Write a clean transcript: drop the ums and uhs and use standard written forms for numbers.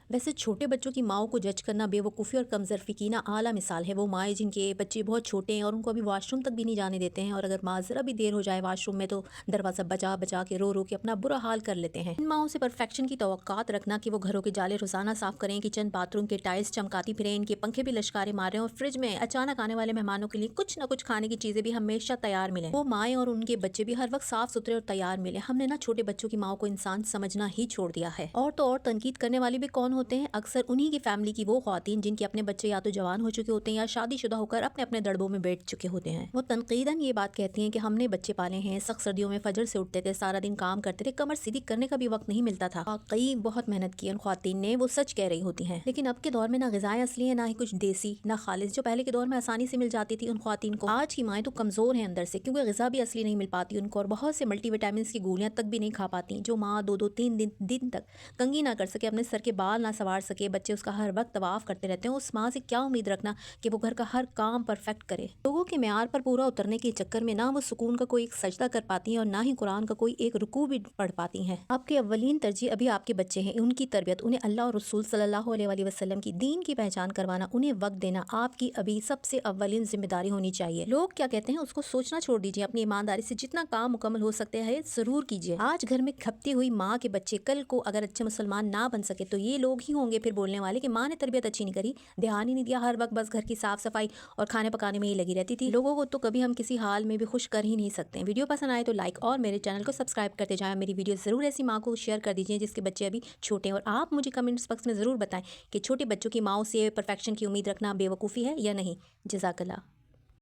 वैसे छोटे बच्चों की माओं को जज करना बेवकूफ़ी और कमज़रफ़ी की ना आला मिसाल है। वो माएँ जिनके बच्चे बहुत छोटे हैं और उनको अभी वॉशरूम तक भी नहीं जाने देते हैं, और अगर माँ ज़रा भी देर हो जाए वॉशरूम में तो दरवाज़ा बजा बजा के रो रो के अपना बुरा हाल कर लेते हैं। इन माओं से परफेक्शन की तवक्कात रखना कि वो घरों के जाले रोज़ाना साफ़ करें, किचन बाथरूम के टाइल्स चमकाती फिरें, इनके पंखे भी लश्कारे मार रहे हैं और फ्रिज में अचानक आने वाले मेहमानों के लिए कुछ ना कुछ खाने की चीज़ें भी हमेशा तैयार मिलें, वो माएँ और उनके बच्चे भी हर वक्त साफ सुथरे और तैयार मिले। हमने ना छोटे बच्चों की माओं को इंसान समझना ही छोड़ दिया है। और तो और तनकीद करने वाले भी कौन होते हैं? अक्सर उन्हीं की फैमिली की वो ख्वातीन जिनके अपने बच्चे या तो जवान हो चुके होते हैं या शादीशुदा होकर अपने अपने दड़बों में बैठ चुके होते हैं। वो तनकीदन ये बात कहती हैं कि हमने बच्चे पाले हैं, सख्त सर्दियों में फजर से उठते थे, सारा दिन काम करते थे, कमर सीधी करने का भी वक्त नहीं मिलता था। कई बहुत मेहनत की उन ख्वातीन ने, वो सच कह रही होती हैं। लेकिन अब के दौर में ना ग़िज़ाएं असली है, ना ही कुछ देसी, ना खालिस, जो पहले के दौर में आसानी से मिल जाती थी उन ख्वातीन को। आज की माएँ तो कमज़ोर हैं अंदर से, क्योंकि ग़िज़ा भी असली नहीं मिल पाती उनको, और बहुत से मल्टीविटामिन की गोलियां तक भी नहीं खा पाती। जो माँ 2-2 3 दिन तक कंघी ना कर सके, अपने सर के बाल ना संवार सके, बच्चे उसका हर वक्त तवाफ करते रहते हैं, उस माँ से क्या उम्मीद रखना कि वो घर का हर काम परफेक्ट करे। लोगों के म्यार पर पूरा उतरने के चक्कर में ना वो सुकून का कोई एक सजदा कर पाती हैं और ना ही कुरान का कोई एक रुकू भी पढ़ पाती हैं। आपके अव्वलीन तरजीह अभी आपके बच्चे हैं, उनकी तरबियत, उन्हें अल्लाह और रसूल सल्लल्लाहु अलैहि वसल्लम की दीन की पहचान करवाना, उन्हें वक्त देना आपकी अभी सबसे अव्वलीन जिम्मेदारी होनी चाहिए। लोग क्या कहते हैं उसको सोचना छोड़ दीजिए, अपनी ईमानदारी से जितना काम मुकम्मल हो सकते हैं जरूर कीजिए। आज घर में खपती हुई माँ के बच्चे कल को अगर अच्छे मुसलमान ना बन सके तो ये लोग ही होंगे फिर बोलने वाले कि माँ ने तरबियत अच्छी नहीं करी, ध्यान ही नहीं दिया, हर वक्त बस घर की साफ सफाई और खाने पकाने में ही लगी रहती थी। लोगों को तो कभी हम किसी हाल में भी खुश कर ही नहीं सकते। वीडियो पसंद आए तो लाइक और मेरे चैनल को सब्सक्राइब करते जाएं। मेरी वीडियो जरूर ऐसी माँ को शेयर कर दीजिए जिसके बच्चे अभी छोटे हैं, और आप मुझे कमेंट्स बॉक्स में जरूर बताएं कि छोटे बच्चों की माँ से परफेक्शन की उम्मीद रखना बेवकूफ़ी है या नहीं। जज़ाकल्लाह।